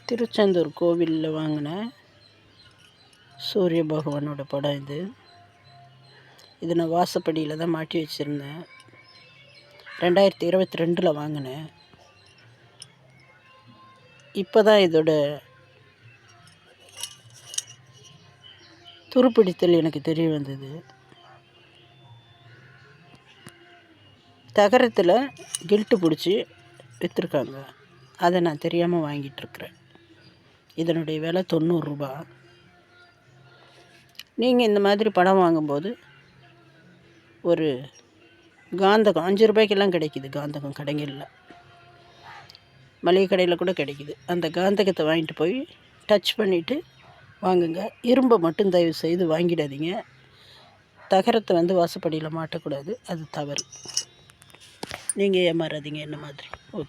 திருச்செந்தூர் கோவிலில் வாங்கின சூரிய பகவானோட படம் இது நான் வாசப்படியில் தான் மாட்டி வச்சுருந்தேன். 2022 வாங்கினேன். இப்போ தான் இதோட துருப்பிடித்தல் எனக்கு தெரிய வந்தது. தகரத்தில் கில்ட்டு பிடிச்சி விற்றுருக்காங்க. அதை நான் தெரியாமல் வாங்கிட்டுருக்குறேன். இதனுடைய விலை 90 ரூபா. நீங்கள் இந்த மாதிரி படம் வாங்கும்போது ஒரு காந்தகம் 5 ரூபாய்க்கெல்லாம் கிடைக்கிது. காந்தகம் கடைகளில், மளிகை கடையில் கூட கிடைக்கிது. அந்த காந்தகத்தை வாங்கிட்டு போய் டச் பண்ணிவிட்டு வாங்குங்க. இரும்பை மட்டும் தயவு செய்து வாங்கிடாதீங்க. தகரத்தை வாசப்படியில் மாட்டக்கூடாது, அது தவறு. நீங்கள் ஏமாறாதீங்க என்ன மாதிரி. ஓகே.